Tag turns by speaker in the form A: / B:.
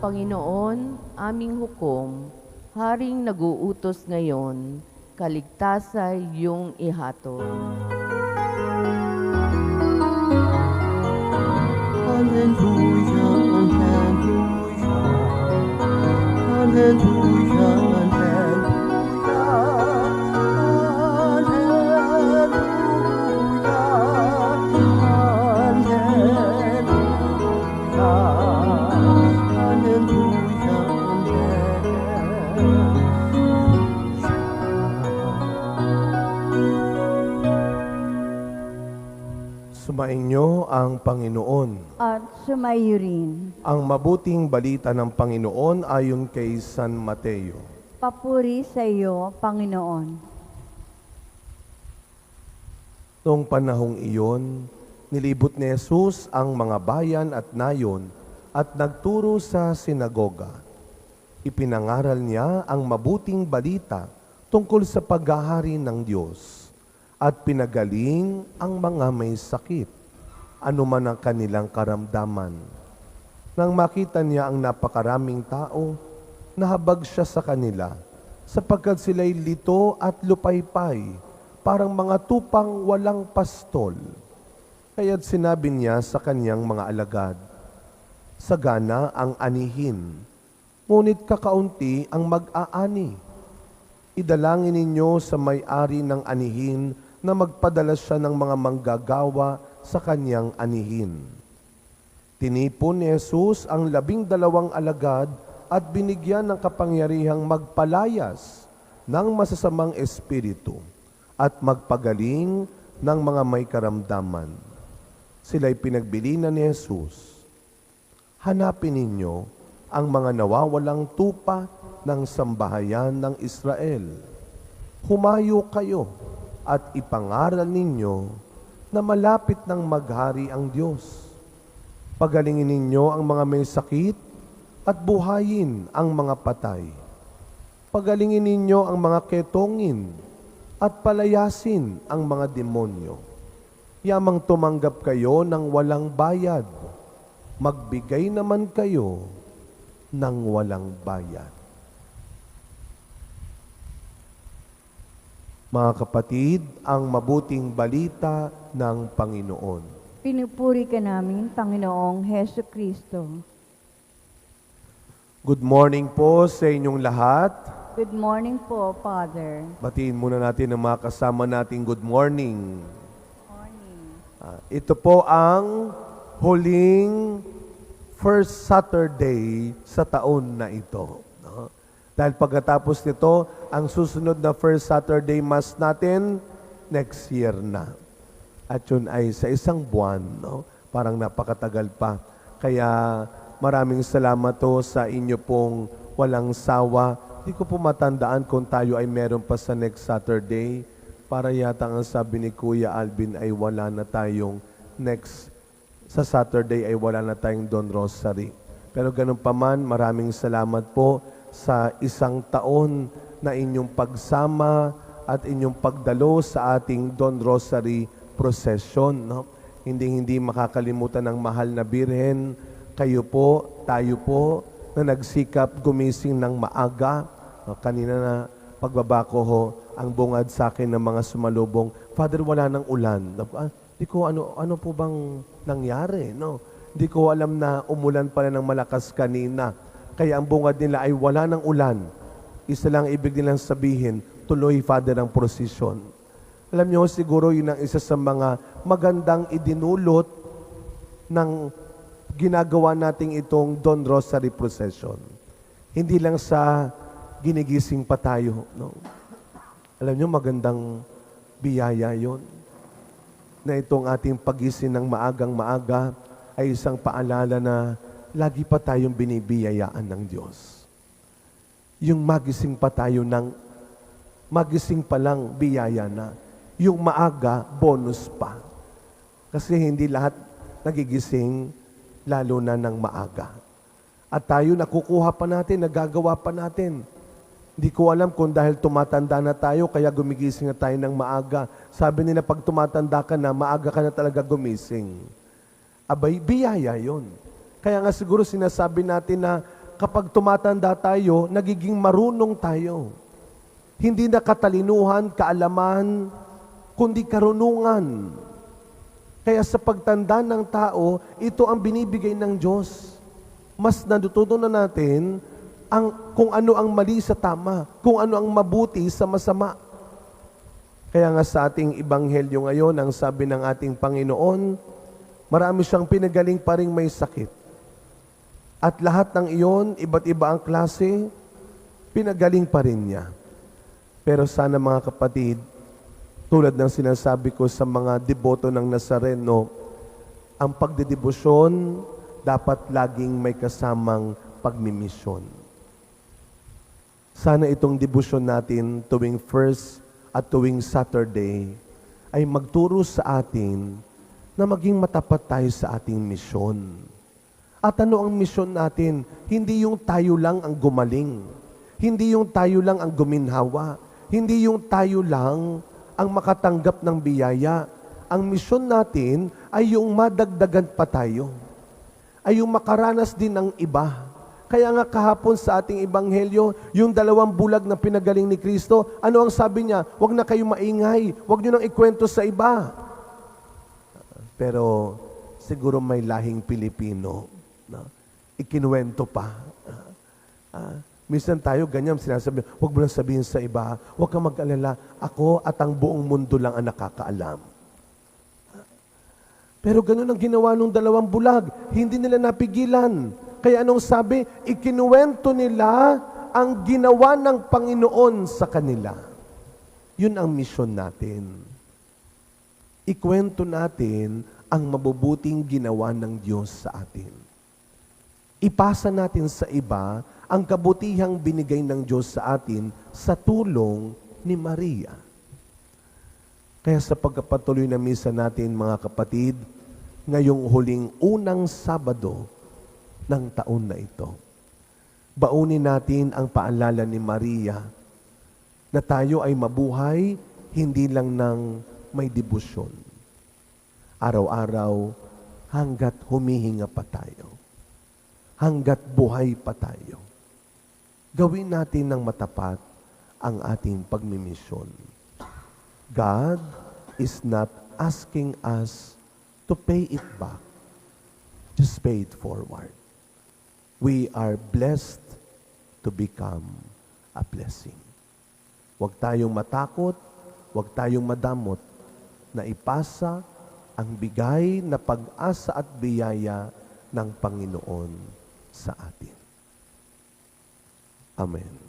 A: Panginoon, aming hukom, Haring nag-uutos ngayon, kaligtasan iyong ihatol.
B: Hallelujah, hallelujah, hallelujah,
C: Sumainyo ang Panginoon.
D: At sumayo rin.
C: Ang mabuting balita ng Panginoon ayon kay San Mateo.
D: Papuri sa iyo, Panginoon.
C: Noong panahong iyon, nilibot ni Jesus ang mga bayan at nayon at nagturo sa sinagoga. Ipinangaral niya ang mabuting balita tungkol sa paghahari ng Diyos at pinagaling ang mga may sakit, anuman ang kanilang karamdaman. Nang makita niya ang napakaraming tao, nahabag siya sa kanila, sapagkat sila'y lito at lupaypay, parang mga tupang walang pastol. Kaya't sinabi niya sa kanyang mga alagad, sagana ang anihin, ngunit kakaunti ang mag-aani. Idalangin ninyo sa may-ari ng anihin na magpadala siya ng mga manggagawa sa kanyang anihin. Tinipon ni Jesus ang 12 alagad at binigyan ng kapangyarihang magpalayas ng masasamang espiritu at magpagaling ng mga may karamdaman. Sila'y pinagbilinan ni Jesus. Hanapin ninyo ang mga nawawalang tupa ng sambahayan ng Israel. Humayo kayo at ipangaral ninyo na malapit ng maghari ang Diyos. Pagalingin ninyo ang mga may sakit at buhayin ang mga patay. Pagalingin ninyo ang mga ketongin at palayasin ang mga demonyo. Yamang tumanggap kayo ng walang bayad, magbigay naman kayo ng walang bayad. Mga kapatid, ang mabuting balita ng Panginoon.
D: Pinupuri ka namin, Panginoong Heso Kristo.
C: Good morning po sa inyong lahat.
D: Good morning po, Father.
C: Batiin muna natin ang mga kasama nating good morning.
D: Morning.
C: Ito po ang huling first Saturday sa taon na ito. No? Dahil pagkatapos nito, ang susunod na first Saturday Mass natin, next year na. At yun ay sa isang buwan, no? Parang napakatagal pa. Kaya maraming salamat to sa inyo pong walang sawa. Hindi ko po matandaan kung tayo ay meron pa sa next Saturday. Para yata ang sabi ni Kuya Alvin ay wala na tayong next sa Saturday ay wala na tayong Don Rosary. Pero ganun pa man, maraming salamat po sa isang taon na inyong pagsama at inyong pagdalo sa ating Don Rosary procession. No? Hindi makakalimutan ng mahal na Birhen. Kayo po, tayo po, na nagsikap gumising ng maaga. Kanina na pagbaba ko ho, ang bungad sa akin ng mga sumalubong, Father, wala ng ulan. Di ko ano po bang nangyari, no? Di ko alam na umulan pala ng malakas kanina. Kaya ang bungad nila ay wala ng ulan. Isa lang ibig nilang sabihin, tuloy, Father, ang prosesyon. Alam niyo, siguro yun ang isa sa mga magandang idinulot ng ginagawa nating itong Don Rosary Procession. Hindi lang sa ginigising pa tayo. No? Alam niyo, magandang biyaya yon na itong ating pagising ng maagang maaga ay isang paalala na lagi pa tayong binibiyayaan ng Diyos. Yung magising pa tayo ng magising pa lang biyaya na. Yung maaga, bonus pa. Kasi hindi lahat nagigising lalo na ng maaga. At tayo nakukuha pa natin, nagagawa pa natin. Hindi ko alam kung dahil tumatanda na tayo, kaya gumigising na tayo ng maaga. Sabi nila, pag tumatanda ka na, maaga ka na talaga gumising. Abay, biyaya yon. Kaya nga siguro sinasabi natin na kapag tumatanda tayo, nagiging marunong tayo. Hindi na katalinuhan, kaalaman, kundi karunungan. Kaya sa pagtanda ng tao, ito ang binibigay ng Diyos. Mas natutunan na natin kung ano ang mali sa tama, kung ano ang mabuti sa masama. Kaya nga sa ating ebanghelyo ngayon, ang sabi ng ating Panginoon, marami siyang pinagaling pa ring may sakit. At lahat ng iyon, iba't iba ang klase, pinagaling pa rin niya. Pero sana mga kapatid, tulad ng sinasabi ko sa mga deboto ng Nazareno, ang pagdedebosyon dapat laging may kasamang pagmimisyon. Sana itong debosyon natin tuwing first at tuwing Saturday ay magturo sa atin na maging matapat tayo sa ating misyon. At ano ang misyon natin? Hindi yung tayo lang ang gumaling. Hindi yung tayo lang ang guminhawa. Hindi yung tayo lang ang makatanggap ng biyaya. Ang misyon natin ay yung madagdagan pa tayo. Ay yung makaranas din ng iba. Kaya nga kahapon sa ating ebanghelyo, yung 2 bulag na pinagaling ni Kristo, ano ang sabi niya? Huwag na kayo maingay. Huwag niyo nang ikwento sa iba. Pero siguro may lahing Pilipino. No? Ikinuwento pa. Minsan tayo ganyan sinasabi, huwag mo lang sabihin sa iba, huwag kang mag-alala, ako at ang buong mundo lang ang nakakaalam. Pero ganun ang ginawa ng 2 bulag. Hindi nila napigilan. Kaya anong sabi? Ikinuwento nila ang ginawa ng Panginoon sa kanila. Yun ang misyon natin. Ikwento natin ang mabubuting ginawa ng Diyos sa atin. Ipasa natin sa iba ang kabutihang binigay ng Diyos sa atin sa tulong ni Maria. Kaya sa pagpapatuloy na misa natin, mga kapatid, ngayong huling unang Sabado ng taon na ito, baunin natin ang paalala ni Maria na tayo ay mabuhay hindi lang ng may debosyon. Araw-araw hanggat humihinga pa tayo, hanggat buhay pa tayo, gawin natin ng matapat ang ating pagmimisyon. God is not asking us to pay it back. Just pay it forward. We are blessed to become a blessing. Huwag tayong matakot, huwag tayong madamot na ipasa ang bigay na pag-asa at biyaya ng Panginoon sa atin. Amen.